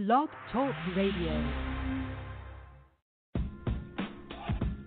Blog Talk Radio.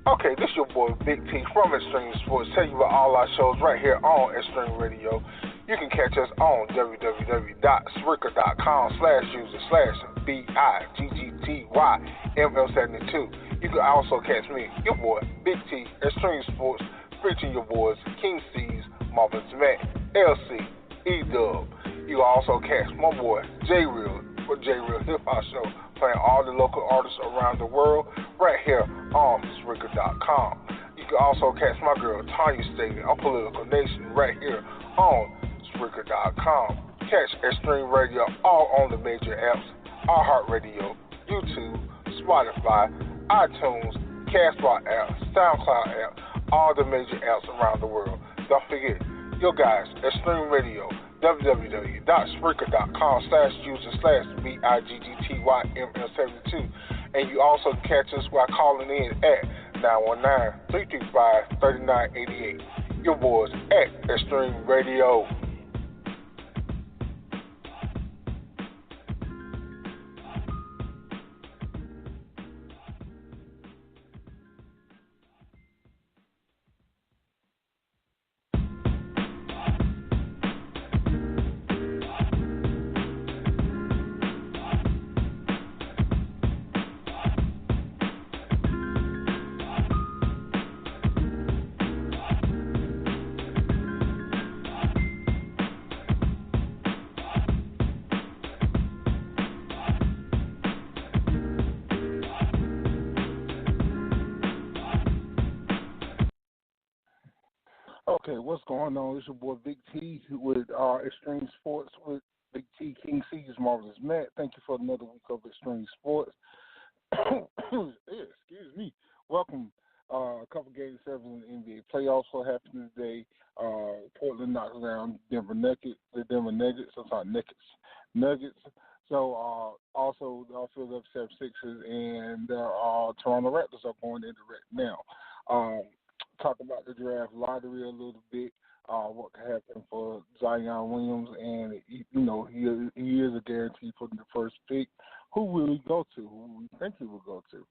Okay, this your boy Big T from Extreme Sports. Tell you about all our shows right here on Extreme Radio. You can catch us on www.spreaker.com/BIGGTYML72. You can also catch me, your boy Big T, Extreme Sports, featuring your boys King Cees, Marvin's Matt, LC, E-Dub. You can also catch my boy J Real for J Real Hip Hop Show, playing all the local artists around the world right here on Spreaker.com. You can also catch my girl Tanya Staley on Political Nation right here on Spreaker.com. Catch Extreme Radio all on the major apps: iHeartRadio, YouTube, Spotify, iTunes, Castbox app, SoundCloud app, all the major apps around the world. Don't forget, your guys, Extreme Radio, www.spreaker.com/user/BIGGTYML72. And you also can catch us by calling in at 919-335-3988. Your boys at Extreme Radio. Okay, what's going on? It's your boy Big T with Extreme Sports with Big T, King Cees, Marvelous Matt. Thank you for another week of Extreme Sports. Excuse me. Welcome. A couple Game 7 in the NBA playoffs will happen today. Portland knocks down the Denver Nuggets. So also the Philadelphia 76ers and Toronto Raptors are going into right now. Talk about the draft lottery a little bit, what could happen for Zion Williams, and he is a guarantee for the first pick. Who will he go to? Who we think he will go to?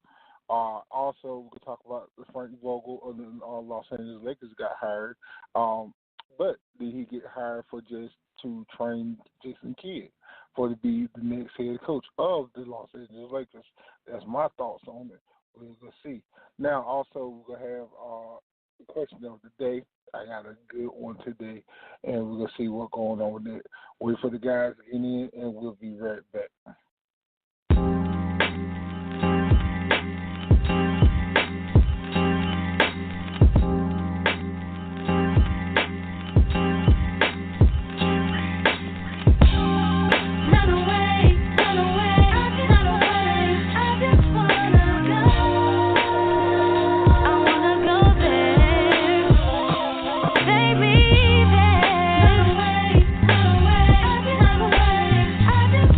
Also, we could talk about the Frank Vogel of the Los Angeles Lakers got hired, but did he get hired for just to train Jason Kidd for to be the next head coach of the Los Angeles Lakers? That's my thoughts on it. We'll see. Now, also, we're going to have the question of the day. I got a good one today, and we're going to see what's going on with it. Wait for the guys to get in, and we'll be right back. I just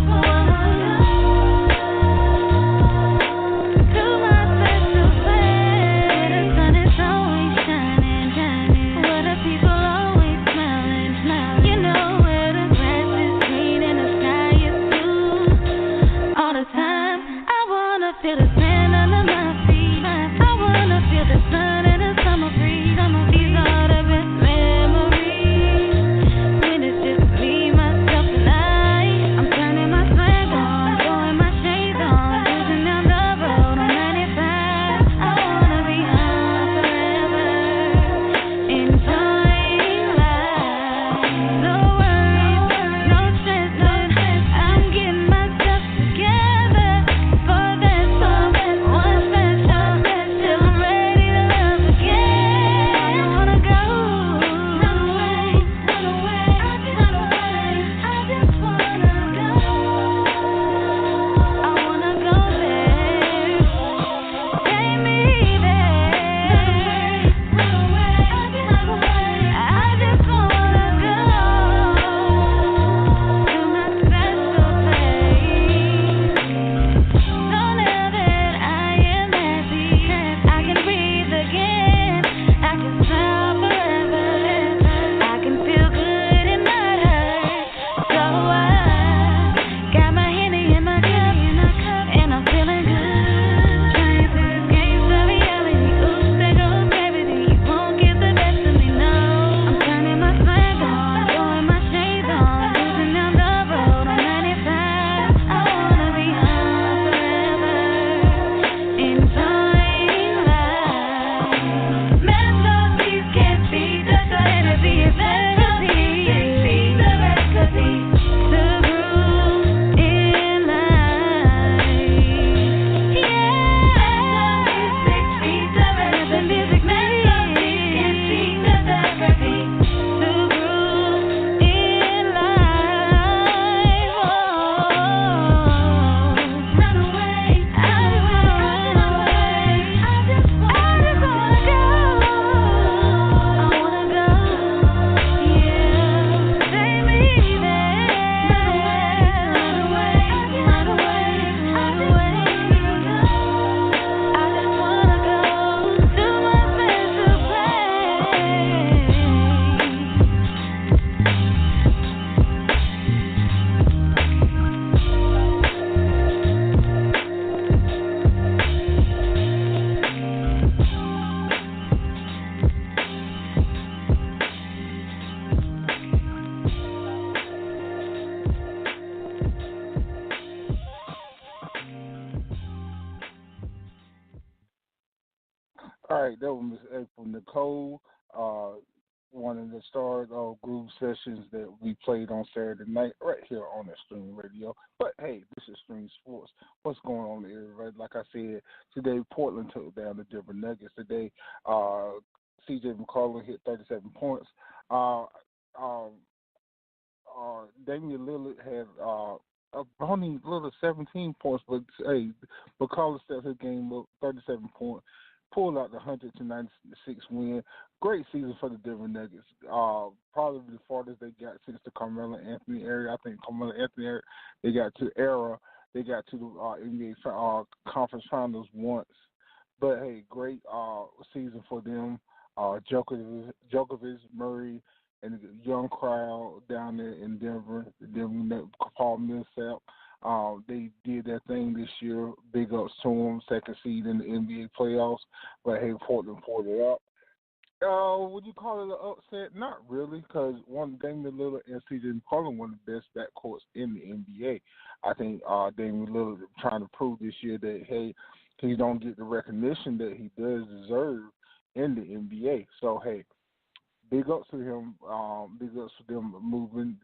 All right, that was Miss April Nicole, one of the stars of groove sessions that we played on Saturday night right here on Extreme Radio. But hey, this is Extreme Sports. What's going on, everybody? Like I said, today Portland took down the Denver Nuggets. Today, C.J. McCollum hit 37 points. Uh, um, Damian Lillard had only little 17 points, but hey, McCollum stepped his game up, 37 points, pulled out the 100-96 win. Great season for the Denver Nuggets. Probably the farthest they got since the Carmelo Anthony era. I think Carmelo Anthony era, they got to the NBA conference finals once. But hey, great season for them. Djokovic, Murray, and the young crowd down there in Denver. Paul Millsap. They did their thing this year. Big ups to them, second seed in the NBA playoffs. But hey, Portland pulled it up. Would you call it an upset? Not really, because one Damian Lillard and C.J. McCollum one of the best backcourts in the NBA. I think Damian Lillard trying to prove this year that hey, he don't get the recognition that he does deserve in the NBA. So hey, big ups to him. Big ups for them moving.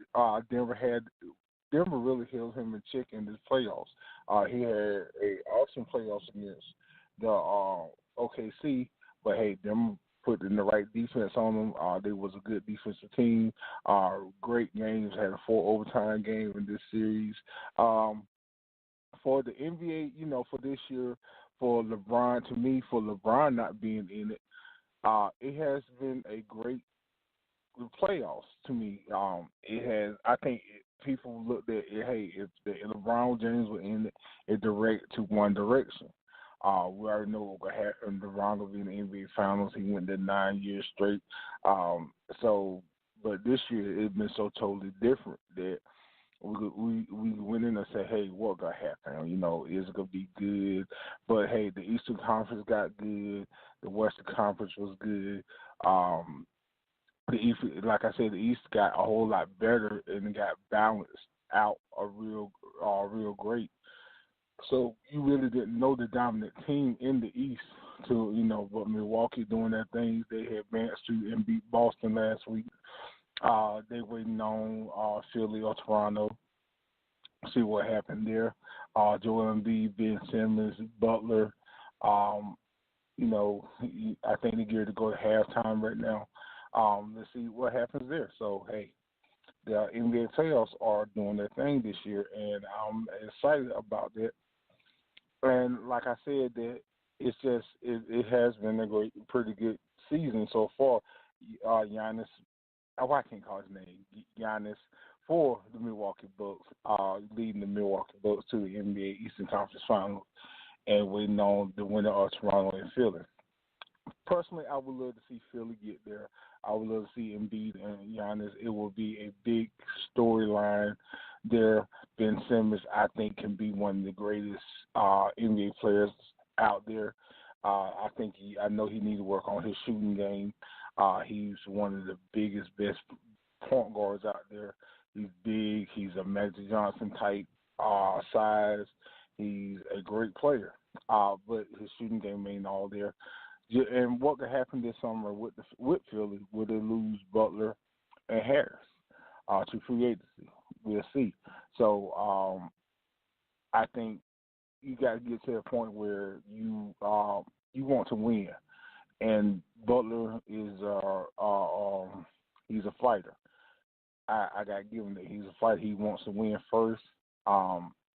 Denver really held him in check in the playoffs. He had a awesome playoffs against the OKC, but hey, them put in the right defense on them. They was a good defensive team. Great games. Had a 4 overtime game in this series. For the NBA, for this year, for LeBron not being in it, it has been a great playoffs to me. It has. I think people looked at it. Hey, if LeBron James were in it, it direct to one direction. We already know what will happen. LeBron will be in the NBA Finals. He went there 9 years straight. But this year it's been so totally different that we went in and said, hey, what gonna happen? Is it gonna be good? But hey, the Eastern Conference got good. The Western Conference was good. The East, like I said, the East got a whole lot better and it got balanced out real great. So you really didn't know the dominant team in the East but Milwaukee doing their things. They had advanced to and beat Boston last week. They waiting on Philly or Toronto. See what happened there. Joel Embiid, Ben Simmons, Butler. I think they're geared to go to halftime right now. Let's see what happens there. So, hey, the NBA playoffs are doing their thing this year, and I'm excited about that. And like I said, that it has been a pretty good season so far. Giannis, I can't call his name, Giannis, for the Milwaukee Bucks, leading the Milwaukee Bucks to the NBA Eastern Conference Finals, and waiting on the winner of Toronto and Philly. Personally, I would love to see Philly get there. I would love to see Embiid and Giannis. It will be a big storyline there. Ben Simmons, I think, can be one of the greatest NBA players out there. I know he needs to work on his shooting game. He's one of the best point guards out there. He's big. He's a Magic Johnson type size. He's a great player, but his shooting game ain't all there. And what could happen this summer with Philly? Will they lose Butler and Harris to free agency? We'll see. So I think you got to get to a point where you want to win, and Butler is he's a fighter. I got to give him that. He's a fighter. He wants to win first.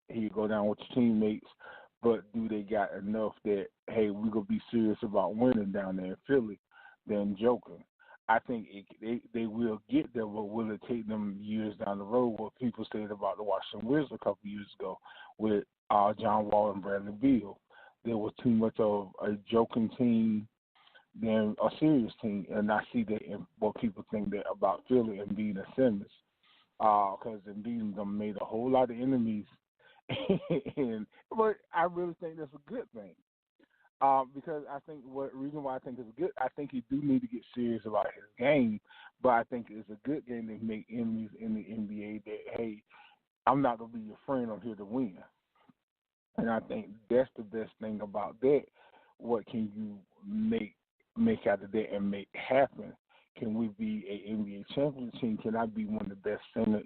He go down with your teammates. But do they got enough that, hey, we're going to be serious about winning down there in Philly than joking? I think they will get there, but will it take them years down the road? What people said about the Washington Wizards a couple years ago with John Wall and Bradley Beal. There was too much of a joking team than a serious team, and I see that in what people think that about Philly and Embiid and Simmons, because Embiid made a whole lot of enemies. But I really think that's a good thing, because I think reason why I think it's good, I think he do need to get serious about his game, but I think it's a good game to make enemies in the NBA that, hey, I'm not going to be your friend, I'm here to win. And I think that's the best thing about that. What can you make make out of that and make happen? Can we be an NBA championship team? Can I be one of the best centers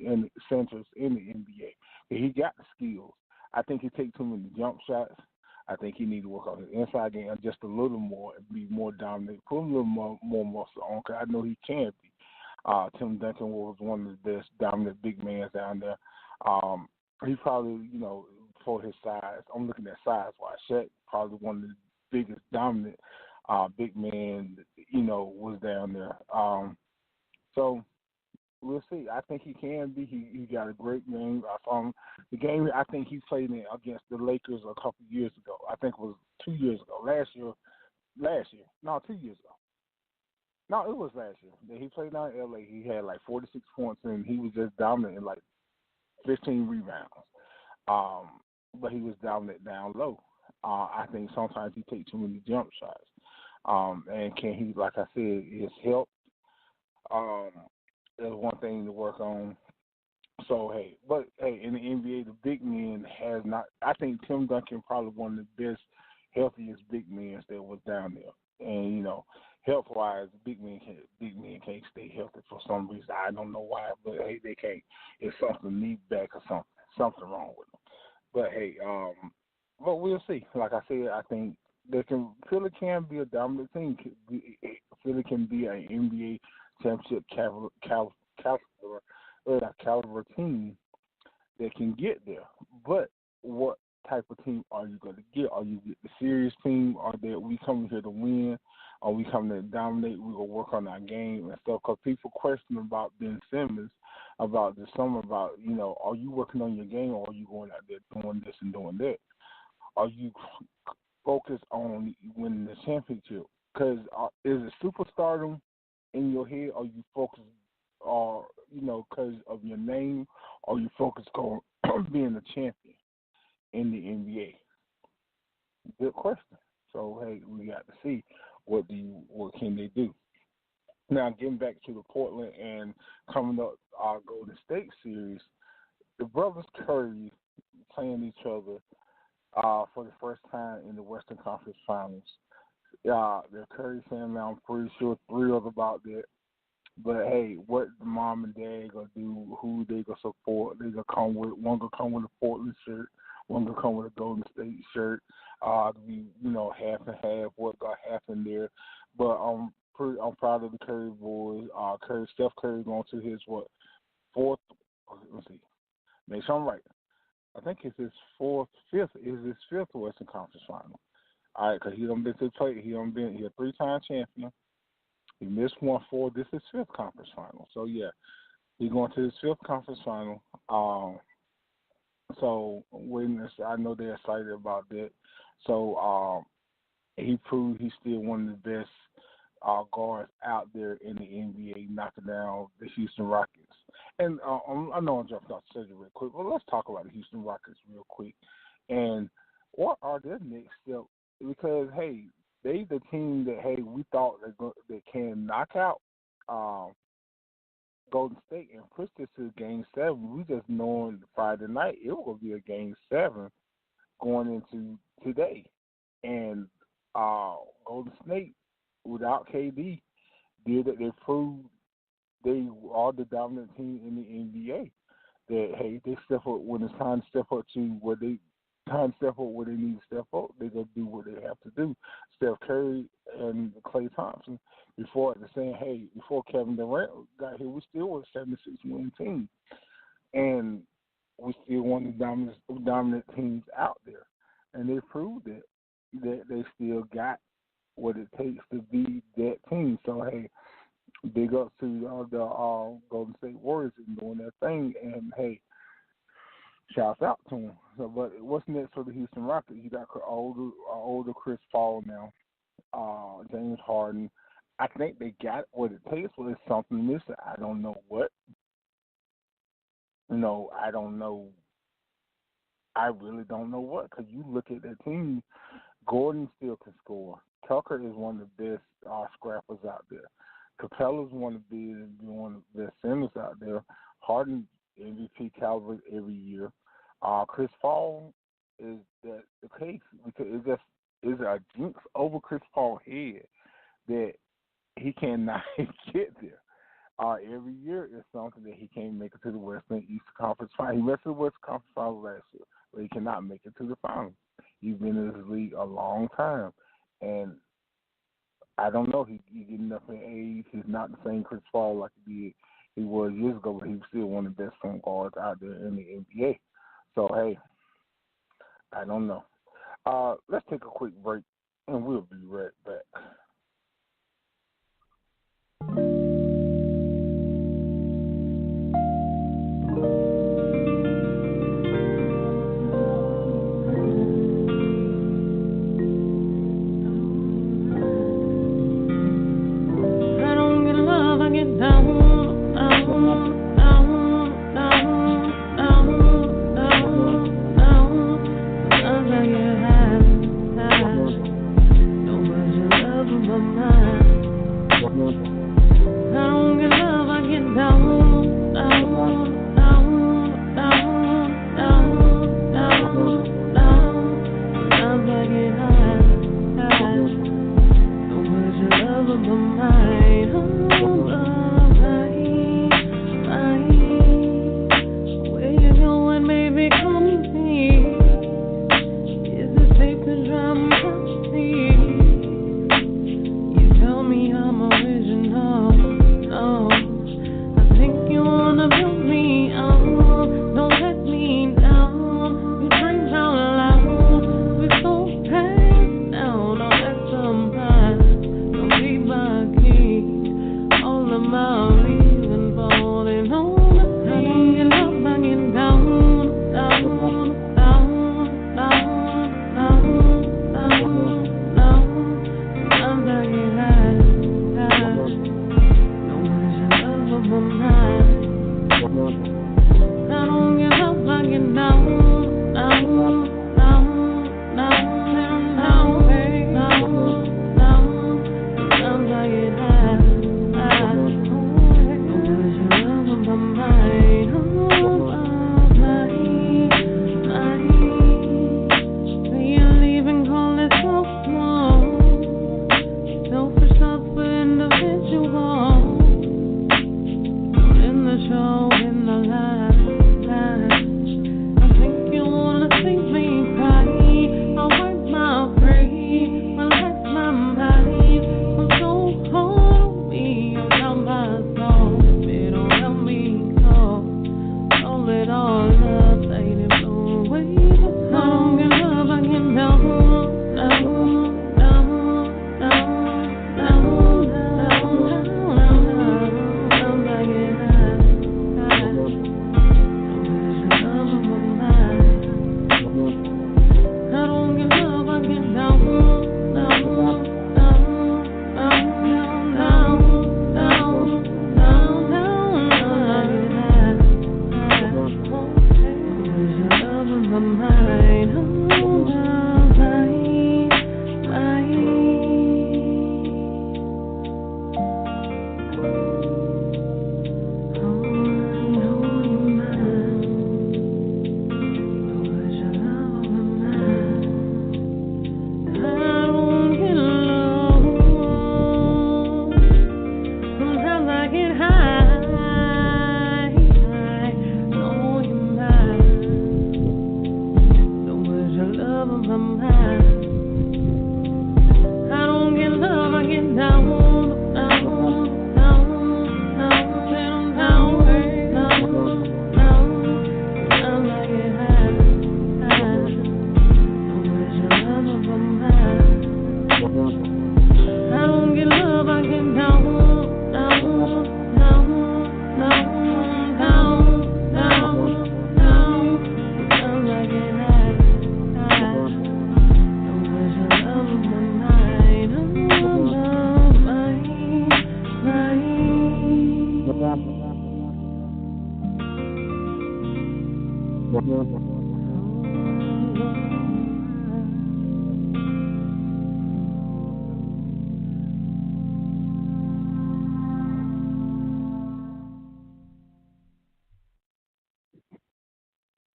in the NBA? And he got the skills. I think he takes too many jump shots. I think he needs to work on his inside game just a little more and be more dominant, put a little more muscle on, because I know he can be. Tim Duncan was one of the best dominant big men down there. He probably, for his size, I'm looking at size-wise, Shaq probably one of the biggest dominant big men, was down there. So we'll see. I think he can be. He got a great game. I saw him. The game I think he played in against the Lakers a couple of years ago. I think it was 2 years ago. Last year. No, 2 years ago. No, it was last year. He played down in L.A. He had like 46 points, and he was just dominant in like 15 rebounds. But he was dominant down low. I think sometimes he takes too many jump shots. And can he, like I said, his help. There's one thing to work on. So, in the NBA, the big men has not. I think Tim Duncan probably one of the best, healthiest big men that was down there. And health-wise, big men can't stay healthy for some reason. I don't know why, but they can't. It's something knee back or something wrong with them. But but we'll see. Like I said, I think Philly can be a dominant team. Philly can be an NBA championship caliber team that can get there. But what type of team are you going to get? Are you get the serious team? Or that we come here to win? Are we coming to dominate? We're going to work on our game and stuff. Because people question about Ben Simmons, about the summer, about, are you working on your game, or are you going out there doing this and doing that? Are you focused on winning the championship? Because is it superstardom in your head? Are you focused, because of your name? Or are you focused on being a champion in the NBA? Good question. So, we got to see what can they do. Now, getting back to the Portland and coming up our Golden State series, the brothers Curry playing each other for the first time in the Western Conference Finals. The Curry family, I'm pretty sure, thrilled about that. But what the mom and dad gonna do? Who they gonna support? They gonna come with one gonna come with a Portland shirt, one gonna come with a Golden State shirt. To be half and half. What gonna happen there? But I'm proud of the Curry boys. Steph Curry going to his fourth? Let's see. Make sure I'm right. I think it's his fifth Western Conference Final. All right, because he done been to the plate. He a 3-time champion. He missed one for this is his fifth conference final. So yeah, he's going to his fifth conference final. So I know they're excited about that. So he proved he's still one of the best guards out there in the NBA, knocking down the Houston Rockets. And I know I'm jumping off the subject real quick, but let's talk about the Houston Rockets real quick. And what are their next steps? Because, they the team that, we thought that can knock out Golden State and push this to Game 7. We just knowing Friday night it will be a Game 7 going into today. And Golden State, without KD, they proved they are the dominant team in the NBA. That they step up when it's time to step up to where they need to step up. They're gonna do what they have to do. Steph Curry and Klay Thompson. Before Kevin Durant got here, we still were a 76-win team, and we still one of the dominant teams out there. And they proved that they still got what it takes to be that team. So big ups to the Golden State Warriors and doing their thing, and shouts out to them. So, but what's next for the Houston Rockets? You got older Chris Paul now, James Harden. I think they got what it takes, but it's something missing. I don't know what. I don't know. I really don't know what, because you look at that team, Gordon still can score. Tucker is one of the best scrappers out there. Capella's one of the best centers out there. Harden MVP caliber every year. Chris Paul is that the case because it's a jinx over Chris Paul's head that he cannot get there. Every year is something that he can't make it to the Western East Conference Final. He missed the Western Conference Final last year, but he cannot make it to the final. He's been in this league a long time, and I don't know. He getting up in age. He's not the same Chris Paul like he was years ago, but he's still one of the best point guards out there in the NBA. So hey, I don't know. Let's take a quick break, and we'll be right back.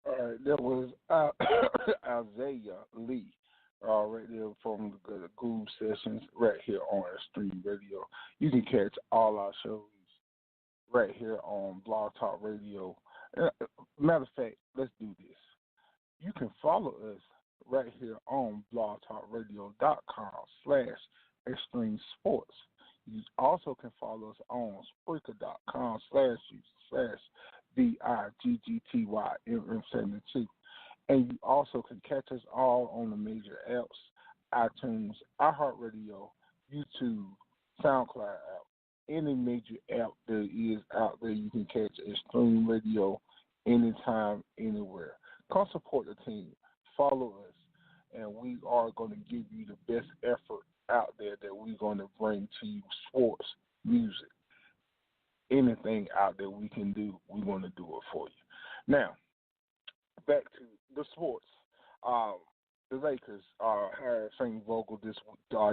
All right, that was Isaiah Lee right there from the Groove Sessions right here on Extreme Radio. You can catch all our shows right here on Blog Talk Radio. Matter of fact, let's do this. You can follow us right here on blogtalkradio.com/extreme sports. You also can follow us on Spreaker.com/BIGGTYMM72. And you also can catch us all on the major apps: iTunes, iHeartRadio, YouTube, SoundCloud app. Any major app there is out there, you can catch Extreme Radio anytime, anywhere. Come support the team. Follow us. And we are going to give you the best effort out there that we're going to bring to you: sports, music, anything out there we can do, we want to do it for you. Now, back to the sports. The Lakers hired Frank Vogel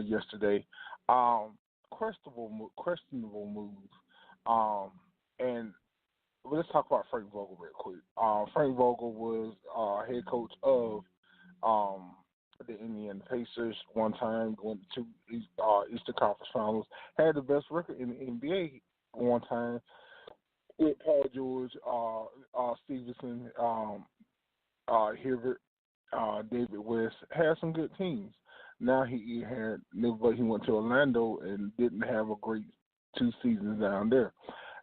yesterday. Questionable move. And let's talk about Frank Vogel real quick. Frank Vogel was head coach of the Indiana Pacers one time, going to Eastern Conference Finals. Had the best record in the NBA one time with Paul George, Stevenson, Hibbert, David West. Had some good teams. Now he went to Orlando and didn't have a great 2 seasons down there.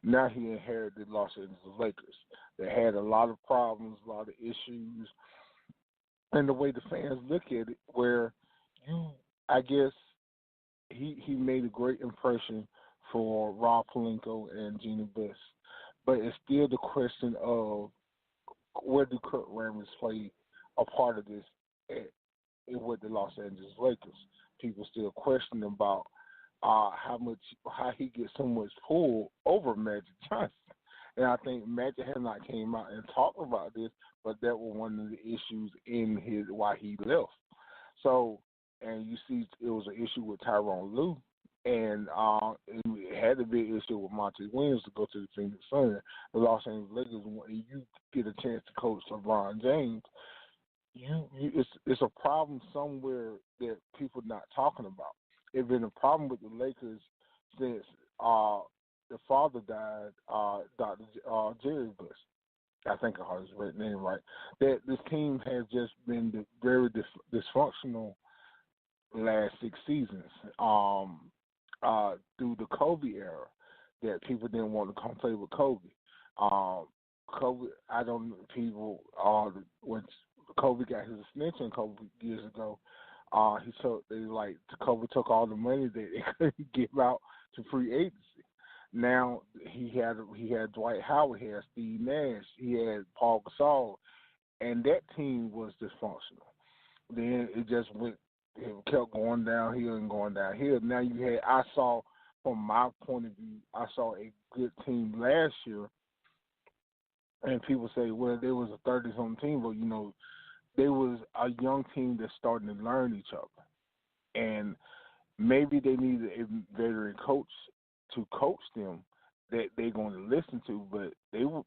Now he inherited Los Angeles Lakers. They had a lot of problems, a lot of issues, and the way the fans look at it, where I guess he made a great impression for Rob Pelinka and Gina Best, but it's still the question of where do Kurt Rambis play a part of this with the Los Angeles Lakers. People still question about how he gets so much pull over Magic Johnson. And I think Magic has not came out and talked about this, but that was one of the issues in why he left. So, and you see, it was an issue with Tyronn Lue, and it had to be an issue with Monty Williams to go to the Phoenix Suns. The Los Angeles Lakers, when you get a chance to coach LeBron James, it's a problem somewhere that people not talking about. It's been a problem with the Lakers since the father died, Dr. Jerry Buss. I think I heard his right name right. That this team has just been very dysfunctional last 6 seasons. Through the Kobe era, that people didn't want to come play with Kobe. Kobe, I don't know people when Kobe got his extension a couple years ago. Kobe took all the money that they couldn't give out to free agency. Now he had Dwight Howard, he had Steve Nash, he had Paul Gasol, and that team was dysfunctional. Then it kept going downhill and going downhill. Now I saw, from my point of view, I saw a good team last year, and people say, well, there was a 30-something team, but there was a young team that's starting to learn each other, and maybe they needed a veteran coach to coach them that they're going to listen to. But to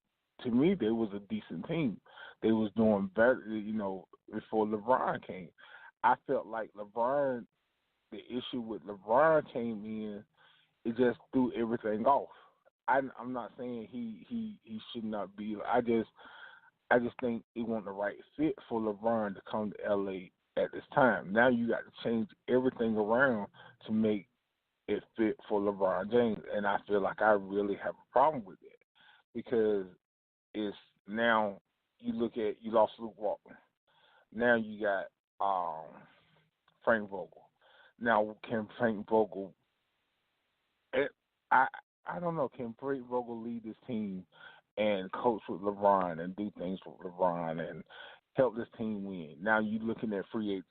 me, they was a decent team. They was doing better, before LeBron came. I felt like the issue with LeBron came in, it just threw everything off. I'm not saying he should not be. I just think it wasn't the right fit for LeBron to come to LA at this time. Now you got to change everything around to make it fit for LeBron James, and I feel like I really have a problem with it, because it's now you lost Luke Walton. Now you got Frank Vogel. Now can Frank Vogel? I don't know. Can Frank Vogel lead this team and coach with LeBron and do things with LeBron and help this team win? Now you're looking at free agency.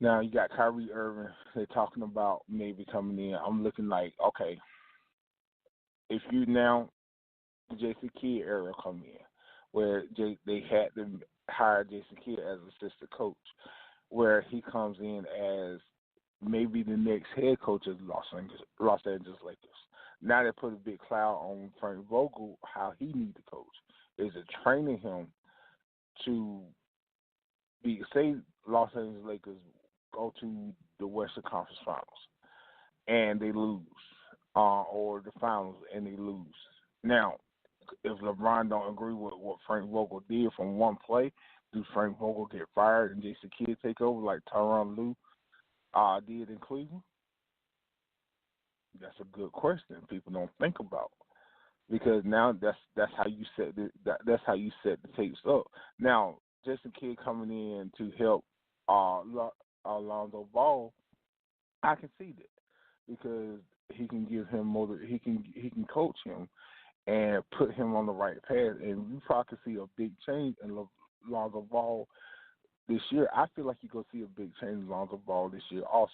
Now you got Kyrie Irving. They're talking about maybe coming in. I'm looking like, okay, if you now the Jason Kidd era come in, where they had to hire Jason Kidd as assistant coach, where he comes in as maybe the next head coach of Los Angeles Lakers. Now they put a big cloud on Frank Vogel, how he needs to coach. Is it training him to say Los Angeles Lakers go to the Western Conference Finals and they lose, or the finals and they lose. Now, if LeBron don't agree with what Frank Vogel did from one play, do Frank Vogel get fired and Jason Kidd take over like Tyronn Lue did in Cleveland? That's a good question. People don't think about, because now that's how you set that's how you set the tapes up. Now, Jason Kidd coming in to help Alonzo Ball, I can see that, because he can give him he can coach him and put him on the right path, and you probably can see a big change in Alonzo Ball this year. I feel like you're going to see a big change in Alonzo Ball this year also,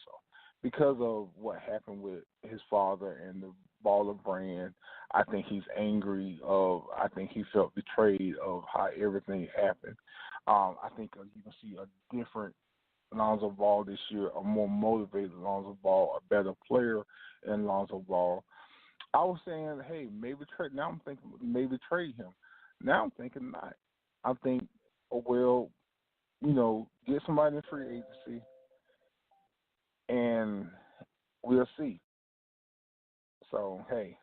because of what happened with his father and the Baller brand. I think he's angry I think he felt betrayed of how everything happened. I think you can see a different Alonzo Ball this year, a more motivated Alonzo Ball, a better player in Alonzo Ball. I was saying, hey, maybe trade. Now I'm thinking maybe trade him. Now I'm thinking not. I think, well, get somebody in free agency, and we'll see. So, hey,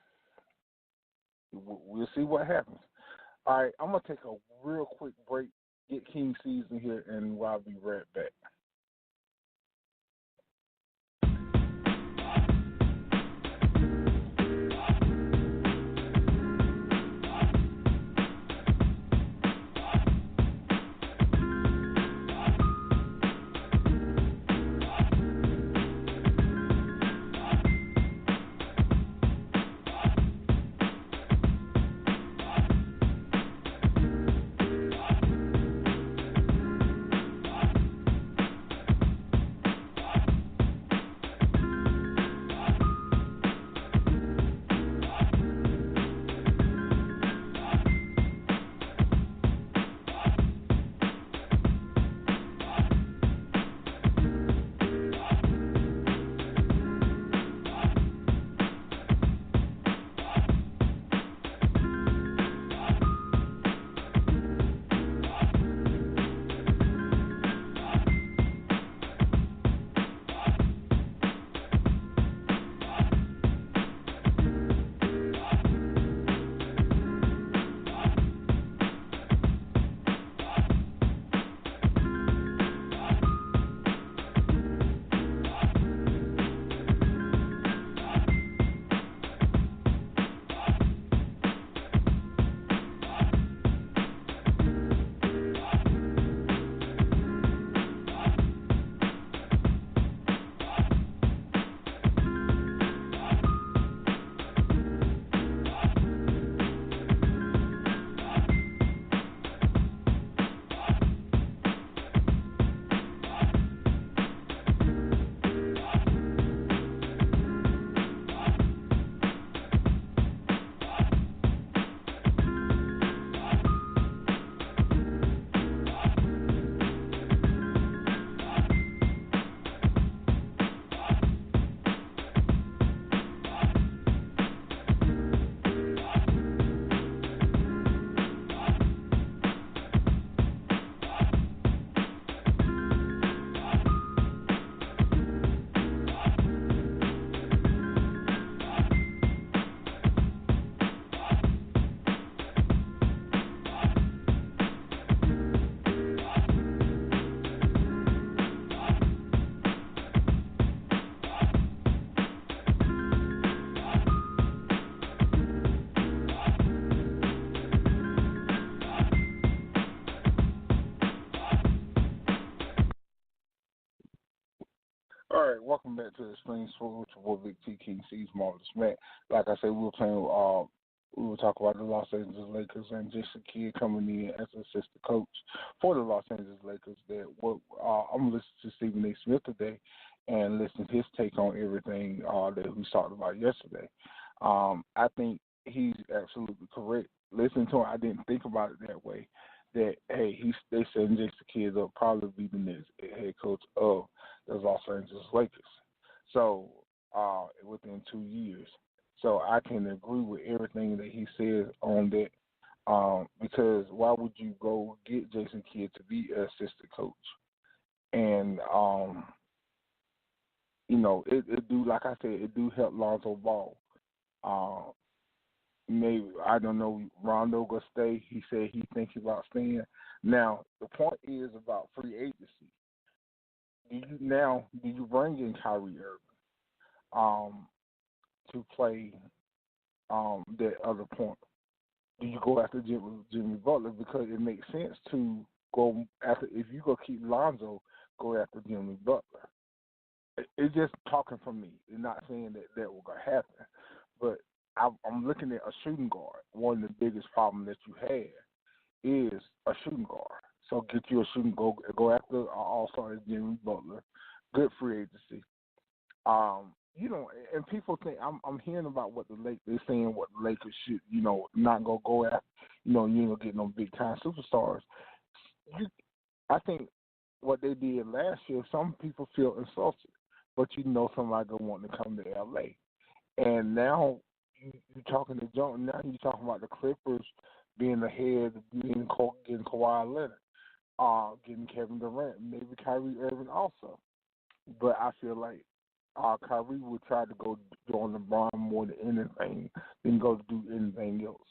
we'll see what happens. All right, I'm going to take a real quick break, get King Cees in here, and I'll be right back. All right, welcome back to the Extremesportsw with your boy Big T, King Cees, Marvelous Matt. Like I said, we were talking about the Los Angeles Lakers and Jason Kidd coming in as an assistant coach for the Los Angeles Lakers. I'm listening to Stephen A. Smith today and listening to his take on everything that we talked about yesterday. I think he's absolutely correct. Listening to him, I didn't think about it that way. That hey, they said Jason Kidd will probably be the next head coach of the Los Angeles Lakers. So within 2 years, so I can agree with everything that he says on that. Because why would you go get Jason Kidd to be an assistant coach? And it do, like I said, it do help Lonzo Ball. Maybe, I don't know, Rondo gonna stay. He said he thinks about staying. Now the point is about free agency. Do you bring in Kyrie Irving to play that other point? Do you go after Jimmy Butler, because it makes sense to go after, if you go keep Lonzo, go after Jimmy Butler. It's just talking from me. It's not saying that will gonna happen, but I'm looking at a shooting guard. One of the biggest problems that you have is a shooting guard. So get you a shooting, go after an all-star Jimmy Butler. Good free agency. And people think I'm hearing about what they're saying what the Lakers should, not go after. You ain't gonna get no big time superstars. I think what they did last year, some people feel insulted, but somebody gonna want to come to LA, and now you're talking to John. Now you're talking about the Clippers being ahead, getting Kawhi Leonard, getting Kevin Durant, maybe Kyrie Irving also. But I feel like Kyrie would try to go join LeBron more than anything than go do anything else.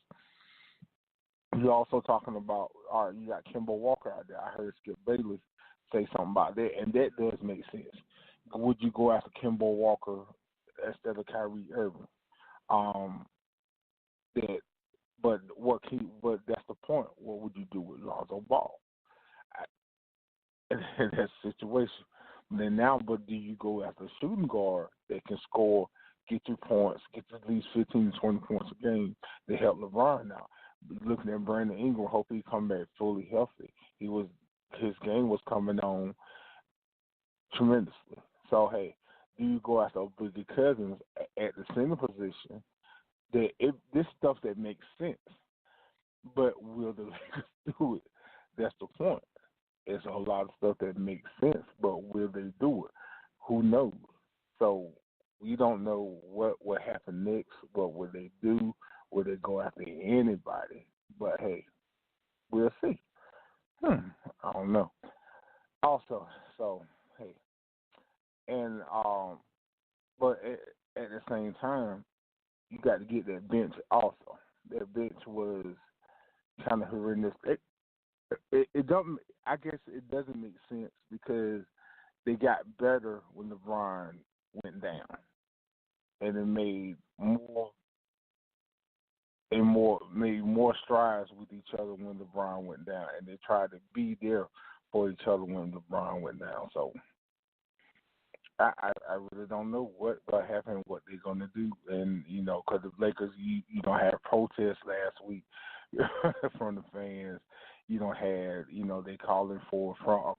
You're also talking about you got Kemba Walker out there. I heard Skip Bayless say something about that, and that does make sense. Would you go after Kemba Walker instead of Kyrie Irving? But that's the point. What would you do with Lonzo Ball in that situation? But do you go after a shooting guard that can score, get you points, get at least 15 to 20 points a game to help LeBron now? Looking at Brandon Ingram, hope he come back fully healthy. His game was coming on tremendously. So hey, do you go after Boogie Cousins at the center position? This stuff that makes sense, but will the Lakers do it? That's the point. It's a lot of stuff that makes sense, but will they do it? Who knows? So we don't know what happened next. What will they do? Will they go after anybody? But hey, we'll see. I don't know. Also, so hey, and but at the same time, you got to get that bench also. That bench was kind of horrendous. It don't. I guess it doesn't make sense because they got better when LeBron went down, and it made more strides with each other when LeBron went down, and they tried to be there for each other when LeBron went down. So I really don't know what happened, what they're gonna do, and because the Lakers, you don't have protests last week from the fans. You don't have, they calling for front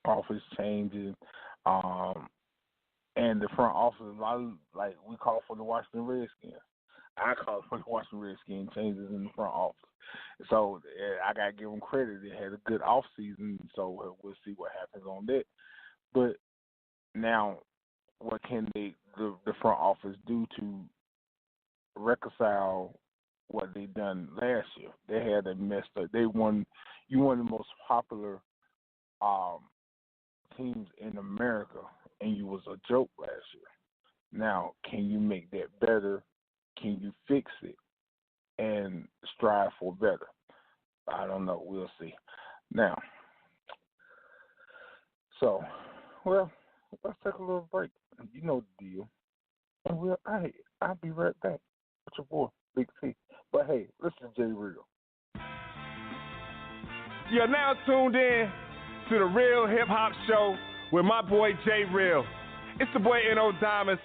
office changes, and the front office, a lot of, like, we call for the Washington Redskins. I call for the Washington Redskins changes in the front office. So I got to give them credit. They had a good off season, so we'll see what happens on that. But now, what can the front office do to reconcile what they done last year? They had a messed up. They won. You won the most popular teams in America, and you was a joke last year. Now, can you make that better? Can you fix it and strive for better? I don't know. We'll see. Now, so, well, let's take a little break. You know the deal. And I'll be right back with your boy, Big T. But hey, listen to Jay Real. You're now tuned in to the Real Hip Hop Show with my boy Jay Real. It's the boy N.O. Diamonds.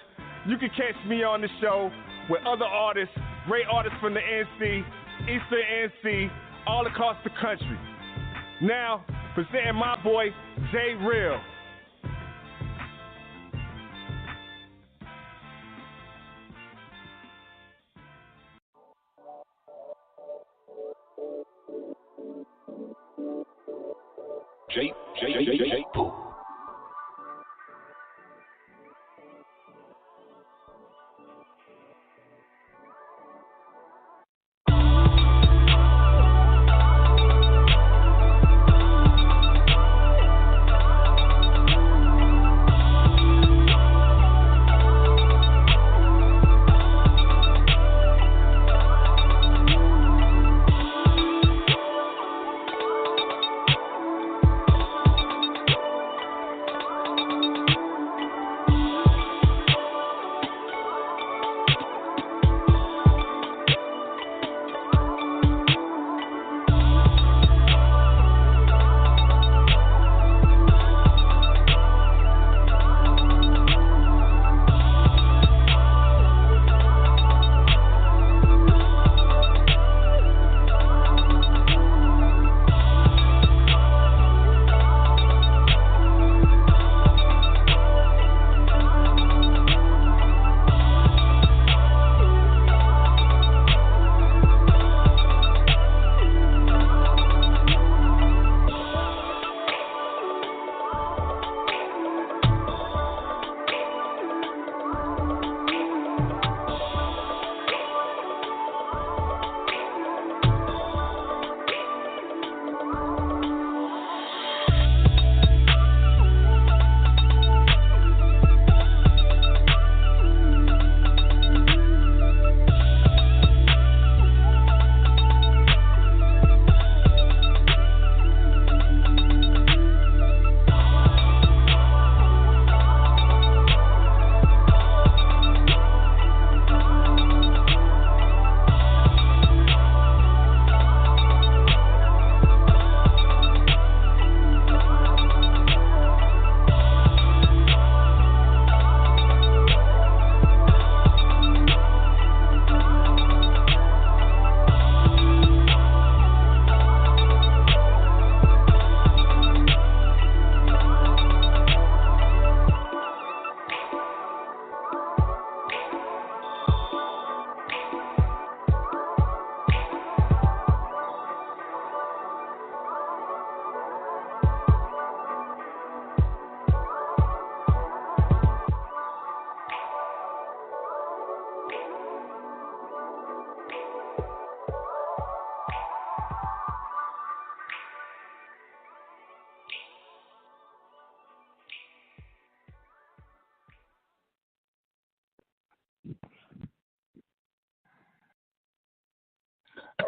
You can catch me on the show with other artists, great artists from the NC, Eastern NC, all across the country. Now, presenting my boy Jay Real. J. Pooh.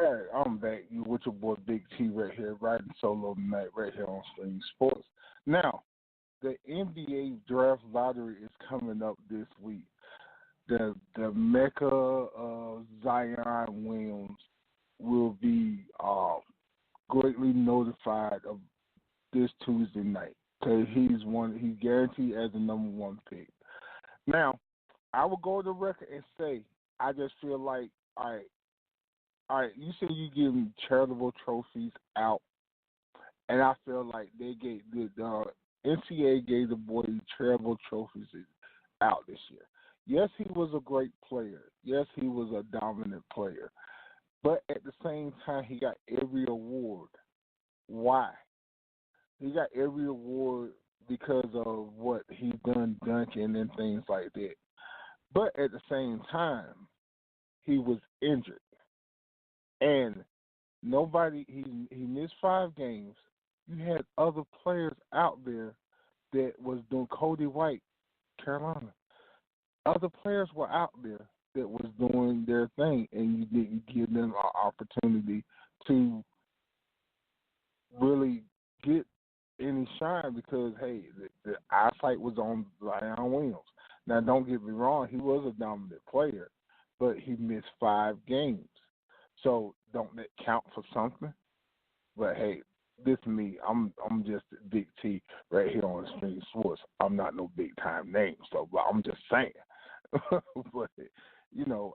All right, I'm back. You with your boy Big T right here, riding solo tonight, right here on Stream Sports. Now, the NBA draft lottery is coming up this week. The Mecca of Zion Williams will be greatly notified of this Tuesday night because he's guaranteed as the number one pick. Now, I will go to the record and say I just feel like all right, you say you give charitable trophies out, and I feel like they gave the NCAA gave the boy charitable trophies out this year. Yes, he was a great player. Yes, he was a dominant player. But at the same time, he got every award. Why? He got every award because of what he done dunking and things like that. But at the same time, he was injured. And he missed 5 games. You had other players out there that was doing Cody White, Carolina. Other players were out there that was doing their thing, and you didn't give them an opportunity to really get any shine because, hey, the eyesight was on Zion Williams. Now, don't get me wrong, he was a dominant player, but he missed 5 games. So don't that count for something? But hey, this is me. I'm just Big T right here on Extreme Sports. I'm not no big time name, so but I'm just saying. But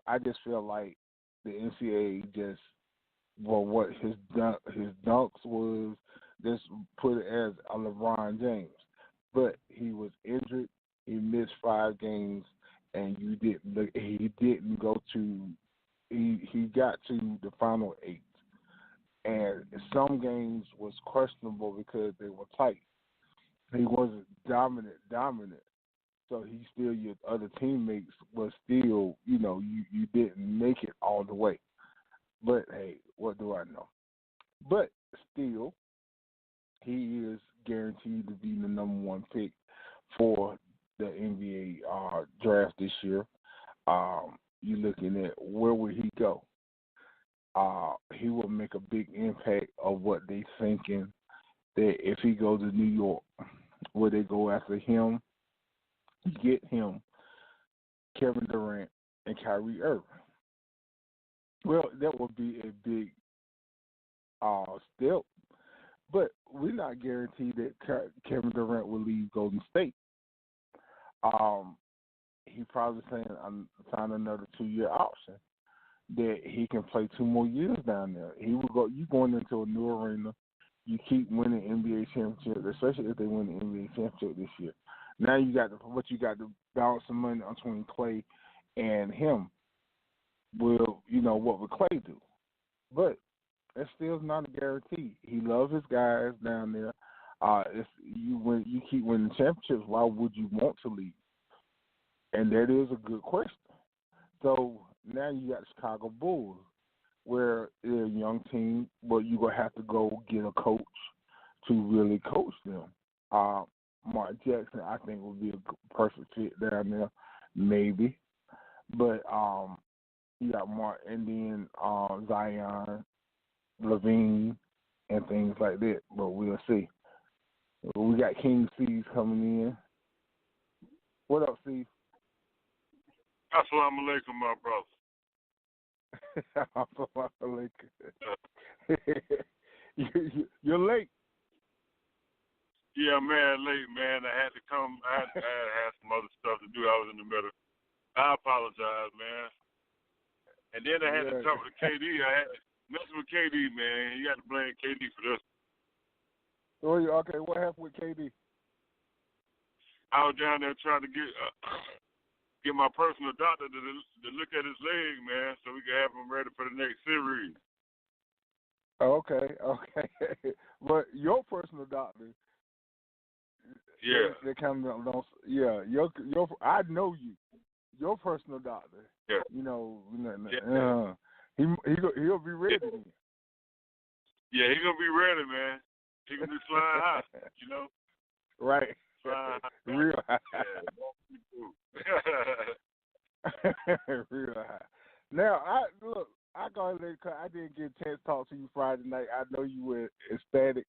I just feel like the NCAA just what his dunks was just put it as a LeBron James, but he was injured. He missed 5 games, and he didn't go to. He got to the final 8, and some games was questionable because they were tight. He wasn't dominant, so he still your other teammates was still you didn't make it all the way. But hey, what do I know? But still, he is guaranteed to be the number one pick for the NBA draft this year. You're looking at where would he go? He will make a big impact of what they thinking that if he goes to New York, will they go after him, get him, Kevin Durant, and Kyrie Irving? Well, that would be a big step, but we're not guaranteed that Kevin Durant will leave Golden State. He probably sign another 2-year option that he can play 2 more years down there. He will go. You going into a new arena. You keep winning NBA championship, especially if they win the NBA championship this year. Now you got to balance some money between Clay and him. Well, what would Clay do? But that still is not a guarantee. He loves his guys down there. If you keep winning championships, why would you want to leave? And that is a good question. So now you got the Chicago Bulls, where they're a young team, but you're going to have to go get a coach to really coach them. Mark Jackson, I think, would be a perfect fit down there, maybe. But you got Mark and then Zion, Levine, and things like that. But we'll see. We got King Cees coming in. What up, Cees? Assalamu alaikum, my brother. Assalamu alaikum. You're late. Yeah, man, late, man. I had to come. I had some other stuff to do. I was in the middle. I apologize, man. And then I had to talk to KD. I had to mess with KD, man. You got to blame KD for this. Oh, okay. What happened with KD? I was down there trying to get my personal doctor to look at his leg, man, so we can have him ready for the next series. Okay. But your personal doctor, yeah, they kind of don't. Yeah, your I know you. Your personal doctor. Yeah. Yeah. He'll be ready. Yeah, he's gonna be ready, man. He gonna be flying high, Right. Real high. Yeah. Real high. Now, I didn't get a talked to you Friday night, I know you were ecstatic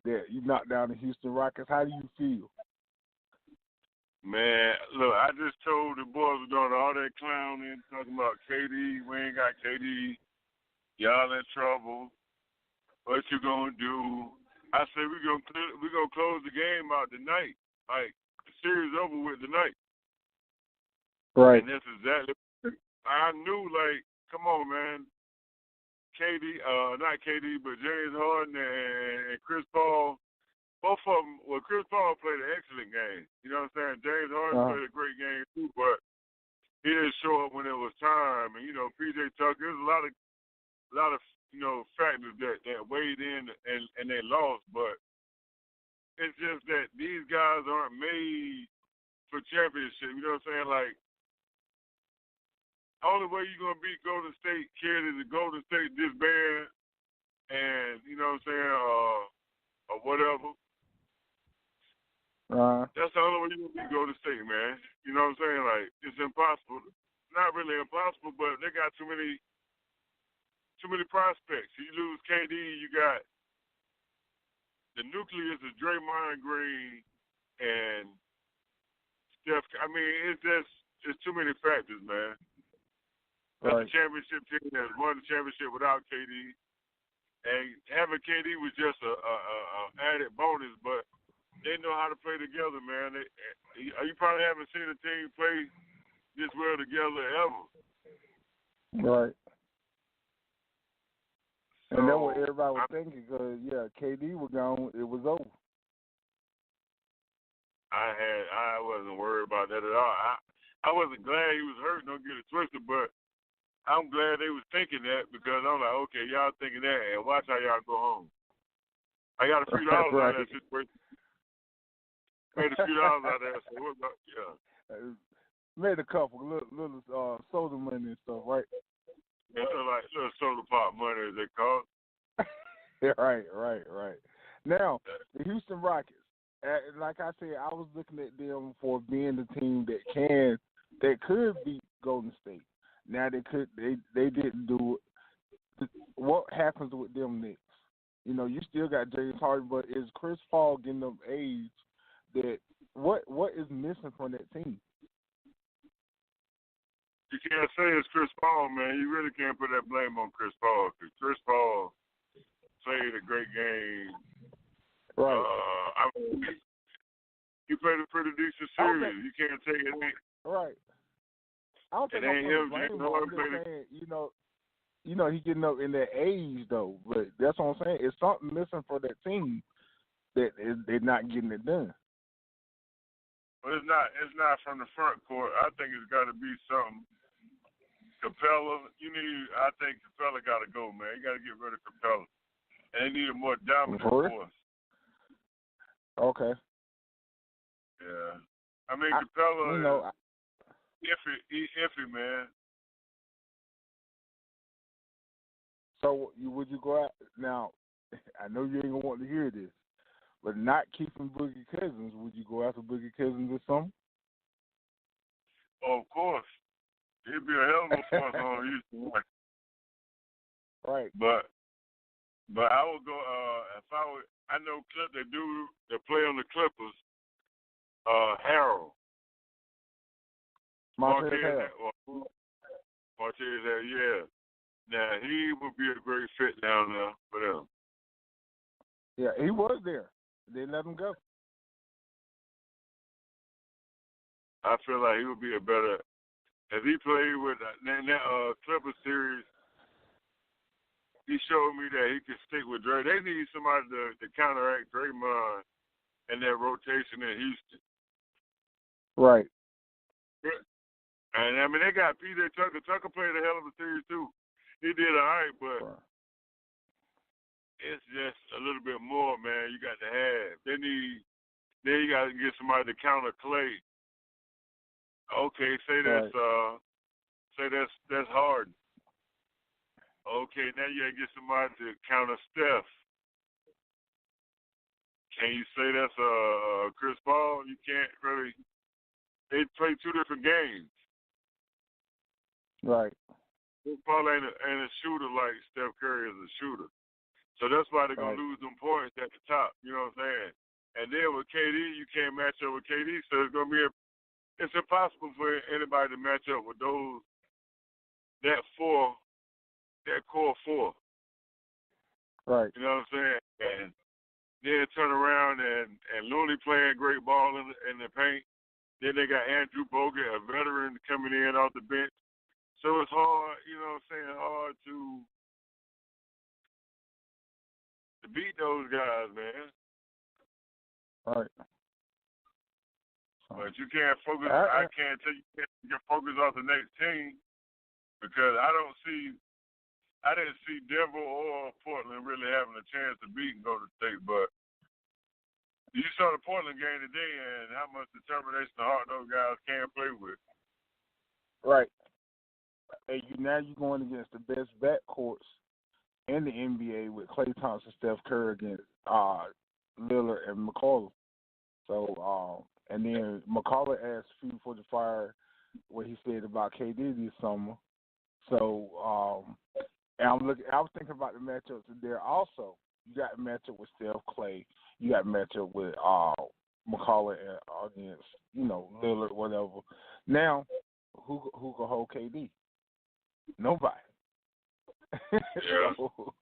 that you knocked down the Houston Rockets. How do you feel? Man, look, I just told the boys we're doing all that clowning, talking about KD. We ain't got KD. Y'all in trouble. What you gonna do? I said we gonna close the game out tonight. Like the series over with tonight. Right. And that's exactly. I knew, like, come on, man. KD, not KD, but James Harden and Chris Paul. Both of them. Well, Chris Paul played an excellent game. You know what I'm saying? James Harden played a great game too, but he didn't show up when it was time. And PJ Tucker. There's a lot of factors that weighed in and they lost. But it's just that these guys aren't made for championship. You know what I'm saying? Like, only way you're gonna beat Golden State, kid, is if Golden State disband and or whatever. That's the only way you're gonna beat Golden State, man. You know what I'm saying? Like, it's impossible. Not really impossible, but they got too many prospects. You lose KD, you got the nucleus of Draymond Green and Steph. I mean, it's too many factors, man. Right. The championship team has won the championship without KD, and having KD was just a added bonus. But they know how to play together, man. You probably haven't seen a team play this well together ever. Right. And that's what everybody was thinking, because KD was gone, it was over. I wasn't worried about that at all. I wasn't glad he was hurt. Don't get it twisted, but I'm glad they was thinking that, because I'm like, okay, y'all thinking that, and watch how y'all go home. I got a few dollars out of that situation. Made a few dollars out of that. So what about, made a couple little soda money and stuff, right? Yeah, little soda pop money, as they call it. Right. Now, the Houston Rockets, like I said, I was looking at them for being the team that could beat Golden State. Now they didn't do it. What happens with them next? You still got James Harden, but is Chris Paul getting of age that what is missing from that team? You can't say it's Chris Paul, man. You really can't put that blame on Chris Paul, because Chris Paul played a great game. Right. He played a pretty decent series. You can't say it ain't. Right. I don't think I'm blame him. I'm just saying, he getting up in that age though. But that's what I'm saying. It's something missing for that team that they're not getting it done. But it's not from the front court. I think it's got to be something. Capella, I think Capella got to go, man. You got to get rid of Capella, and they need a more dominant force. Okay. Yeah, I mean Capella. Iffy, man. So would you go out now? I know you ain't gonna want to hear this, but not keeping Boogie Cousins, would you go after Boogie Cousins this summer? Oh, of course. He'd be a hell of a force on Houston. Right. But I would go if I would. I know they play on the Clippers. Harold. Martez Harrell. Yeah. Now he would be a great fit down there for them. Yeah, he was there. They let him go. I feel like he would be a better. If he played with that Clipper series, he showed me that he could stick with Dre. They need somebody to counteract Draymond and that rotation in Houston. Right. Yeah. And, I mean, they got PJ Tucker. Tucker played a hell of a series, too. He did all right, but it's just a little bit more, man, you got to have. Then you got to get somebody to counter Clay. Okay, say that's Harden. Okay, now you got to get somebody to counter Steph. Can you say that's Chris Paul? You can't really. They play two different games. Right. Chris Paul ain't a shooter like Steph Curry is a shooter. So that's why they're going to lose them points at the top. You know what I'm saying? And then with KD, you can't match up with KD, so it's going to be it's impossible for anybody to match up with that core four. Right. You know what I'm saying? And then turn around and Looney playing great ball in the paint. Then they got Andrew Bogut, a veteran, coming in off the bench. So it's hard, you know what I'm saying, hard to beat those guys, man. Right. But you can't focus. I can't tell you you can focus off the next team because I didn't see Denver or Portland really having a chance to beat and go to state. But you saw the Portland game today and how much determination and heart those guys can play with. Right. And now you're going against the best backcourts in the NBA with Klay Thompson, Steph Curry against Lillard and McCollum. So, and then McCollum asked Fuel for the Fire what he said about KD this summer. So, and I was thinking about the matchups there also. You got a matchup with Steph, Klay. You got a matchup with McCollum against, Lillard, whatever. Now, who can hold KD? Nobody. Yeah. So,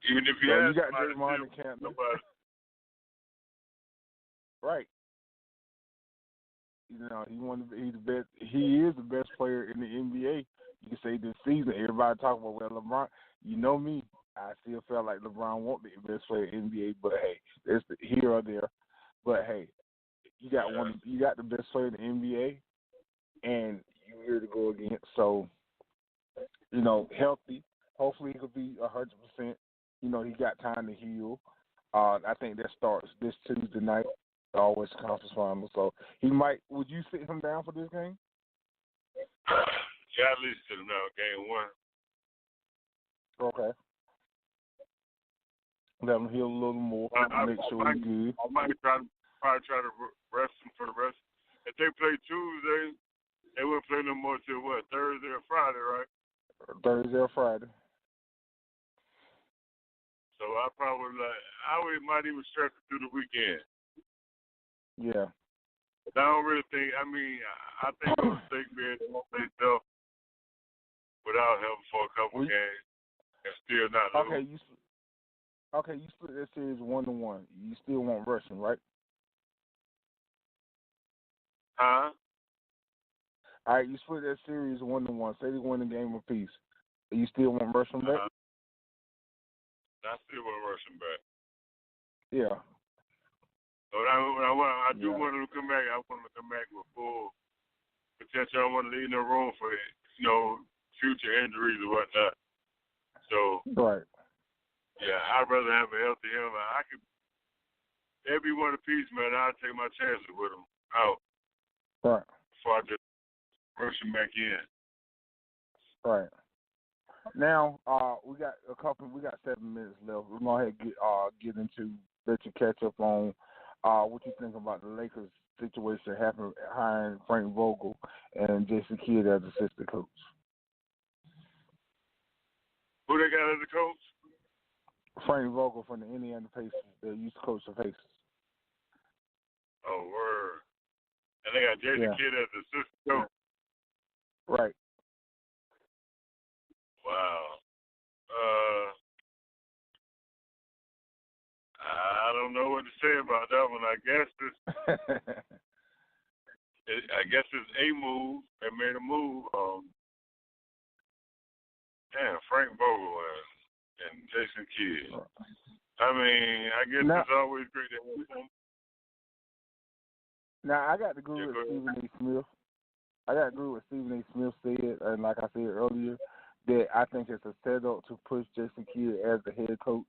even if you got Draymond and Camp. Nobody. Right. He's the best. He is the best player in the NBA. You can say this season. Everybody talking about LeBron. You know me. I still felt like LeBron won't be the best player in the NBA. But hey, it's here or there. But hey, you got one. You got the best player in the NBA, and you're here to go against. So, healthy. Hopefully, he could be 100%. He got time to heal. I think that starts this Tuesday night. Always conference final. So he might. Would you sit him down for this game? Yeah, at least sit him down. Game one. Okay. Let him heal a little more. Make sure he's good. I might probably try to rest him for the rest. If they play Tuesday, they wouldn't play no more till what, Thursday or Friday, right? Thursday or Friday. So I might even stretch it through the weekend. Yeah. I don't really think. I think those State men won't play tough without him for a couple games and still not lose. You split that series 1-1. You still want Russian, right? Huh? All right, you split that series 1-1. Say they win the game apiece. You still want Russian back? I still want Russian back. Yeah. But I do want him to come back. I want him to come back with full potential. I don't want to leave no room for future injuries or whatnot. So right. Yeah, I'd rather have a healthy him. It'd be one apiece, man. I'd take my chances with him out. Right. Before I just rush him back in. Right. Now, we got 7 minutes left. We're gonna get into let you catch up on what you think about the Lakers situation hiring Frank Vogel and Jason Kidd as assistant coach. Who they got as a coach? Frank Vogel from the Indiana Pacers. They used to coach the Pacers. Oh, word. And they got Jason Kidd as assistant coach. Right. Wow. I don't know what to say about that one. I guess it's a move. They made a move. Frank Vogel and Jason Kidd. I guess it's always great to have them. Now, I got to agree with Stephen A. Smith. Stephen A. Smith said, and like I said earlier, that I think it's a setup to push Jason Kidd as the head coach,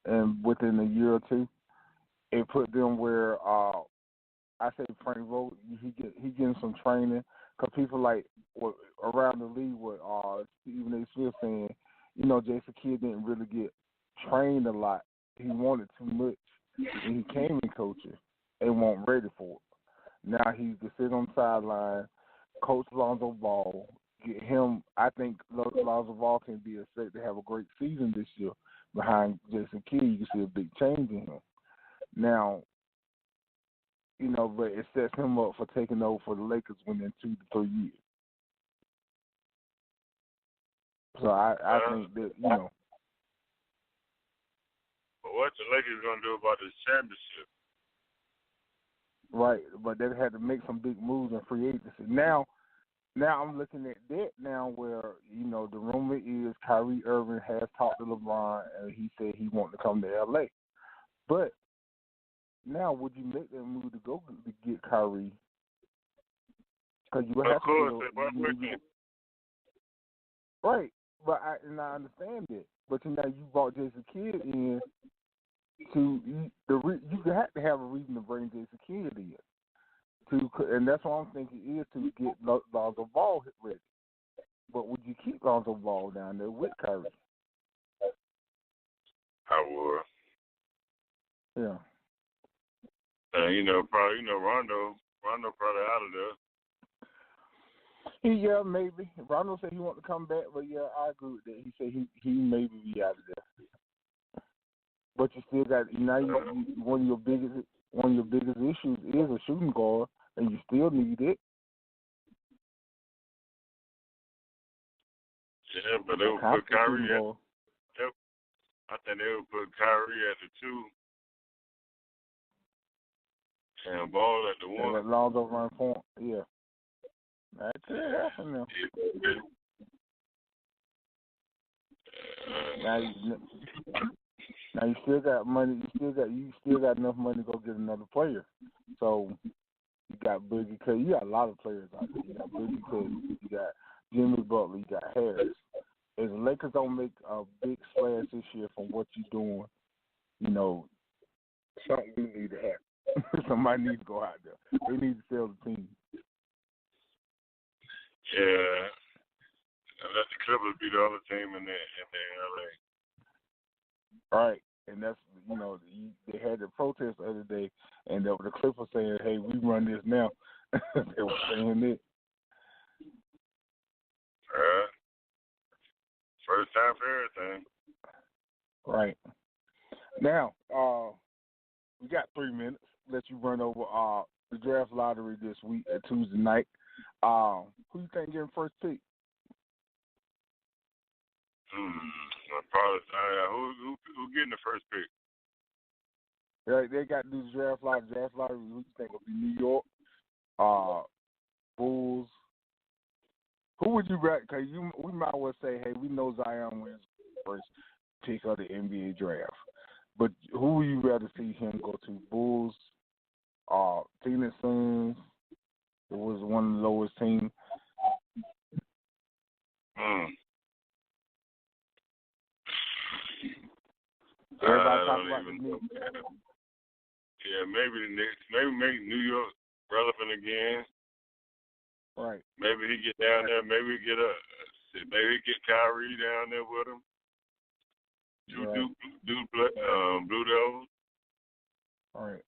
and within a year or two, it put them where I say Frank Vogel, he getting some training, because people like around the league with Stephen A. Smith saying, Jason Kidd didn't really get trained a lot. He wanted too much, and he came in coaching and wasn't ready for it. Now he can sit on the sideline, coach Lonzo Ball, get him. I think Lonzo Ball can be expected to have a great season this year behind Jason Kidd, you can see a big change in him. Now, but it sets him up for taking over for the Lakers within 2 to 3 years. So I think that, But what the Lakers going to do about this championship? Right, but they had to make some big moves in free agency. Now I'm looking at that now where, the rumor is Kyrie Irving has talked to LeBron and he said he wants to come to L.A. But now would you make that move to go to get Kyrie? Because you would have to. Right, but I understand that. But you brought Jason Kidd in you have to have a reason to bring Jason Kidd in. And that's what I'm thinking is to get Lonzo Ball ready. But would you keep Lonzo Ball down there with Kyrie? I would. Yeah. And Rondo probably out of there. Yeah, maybe. Rondo said he wanted to come back, but yeah, I agree with that. He said he maybe be out of there. But you still got one of your biggest issues is a shooting guard, and you still need it. Yeah, but they would put Kyrie at. I think they would put Kyrie at the 2 and Ball at the 1. And let Lonzo run point. Yeah, that could happen now. Now you still got money. You still got enough money to go get another player. So you got Boogie Cousins. You got a lot of players out there. You got Boogie Cousins. You got Jimmy Butler. You got Harris. If the Lakers don't make a big splash this year from what you're doing, something we need to happen. Somebody needs to go out there. They need to sell the team. Yeah. Let the Clippers be the other team in LA. Right, and that's they had the protest the other day, and the Clippers saying, "Hey, we run this now." They were saying it. First time for everything. Right. Now, we got 3 minutes. Let you run over the draft lottery this week at Tuesday night. Who you think getting first pick? Probably who getting the first pick? They got to do the draft lottery. Who you think will be New York, Bulls? Who would you rather? Because we might as well say, hey, we know Zion wins first pick of the NBA draft, but who would you rather see him go to? Bulls, Phoenix Suns. It was one of the lowest teams. Everybody talking about the Knicks. Yeah, maybe the Knicks. Maybe make New York relevant again. Right. Maybe he get down there. Maybe get Kyrie down there with him. Blue Devils. All right.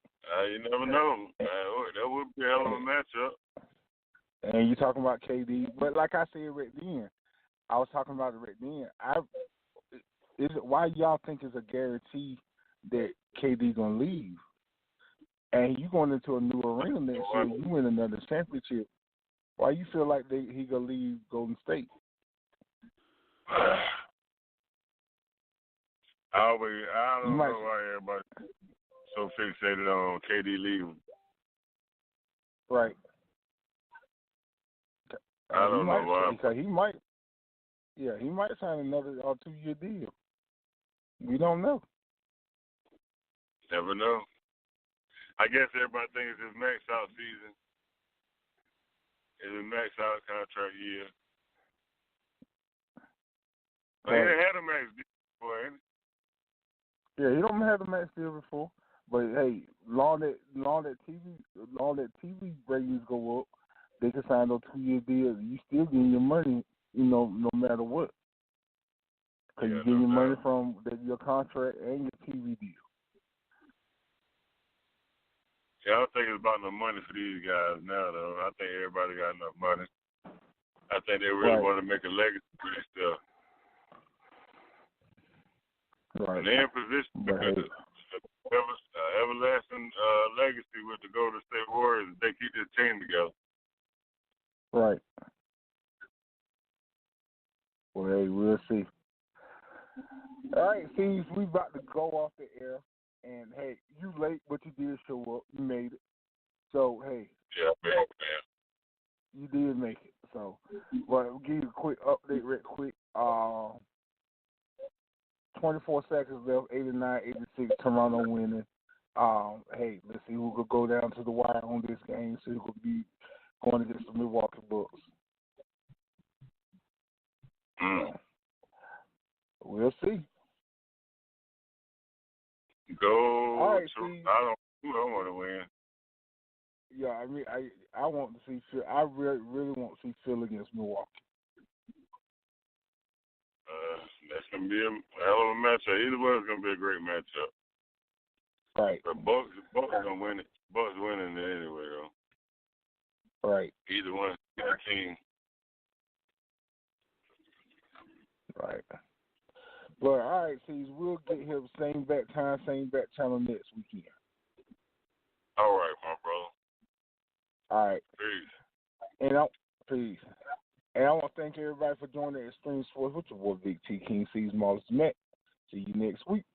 You never know. That would be a hell of a matchup. And you talking about KD, but like I said right then, I was talking about it right then. Why y'all think it's a guarantee that KD gonna leave? And you going into a new arena next year, you win another championship. Why you feel like he gonna leave Golden State? I don't know why everybody so fixated on KD leaving. Right. I don't know why. Because he might sign another 2-year deal. We don't know. Never know. I guess everybody thinks it's his max out season. It's a max out contract year. But he didn't have a max deal before, ain't he? Yeah, he don't have the max deal before. But hey, long that TV ratings go up, they can sign those 2-year deals. You still getting your money, no matter what. Because you're getting your money from your contract and your TV deal. Yeah, I don't think it's about no money for these guys now, though. I think everybody got enough money. I think they really want to make a legacy for this stuff. Right. And they're in position because everlasting legacy with the Golden State Warriors. They keep this team together. Right. Well, hey, we'll see. All right, Cees, we about to go off the air. And, hey, you late, but you did show up. You made it. So, hey. Yeah, man. You did make it. So, but we'll give you a quick update real quick. 24 seconds left, 89-86, Toronto winning. Hey, let's see who could go down to the wire on this game. So who could be going against the Milwaukee Bucks. We'll see. Go. All right, I don't want to win. Yeah, I mean, I want to see Phil. I really want to see Phil against Milwaukee. That's gonna be a hell of a matchup. Either way, it's gonna be a great matchup. Right. But Bucks gonna win it. Bucks winning it anyway, though. Right. Either one, either team. Right. But all right, Cees, we'll get here same bat time, same bat channel next weekend. All right, my brother. All right. Peace. Peace. And I want to thank everybody for joining Extreme Sports with your boy Big T, King Cees, Marvelous Matt. See you next week.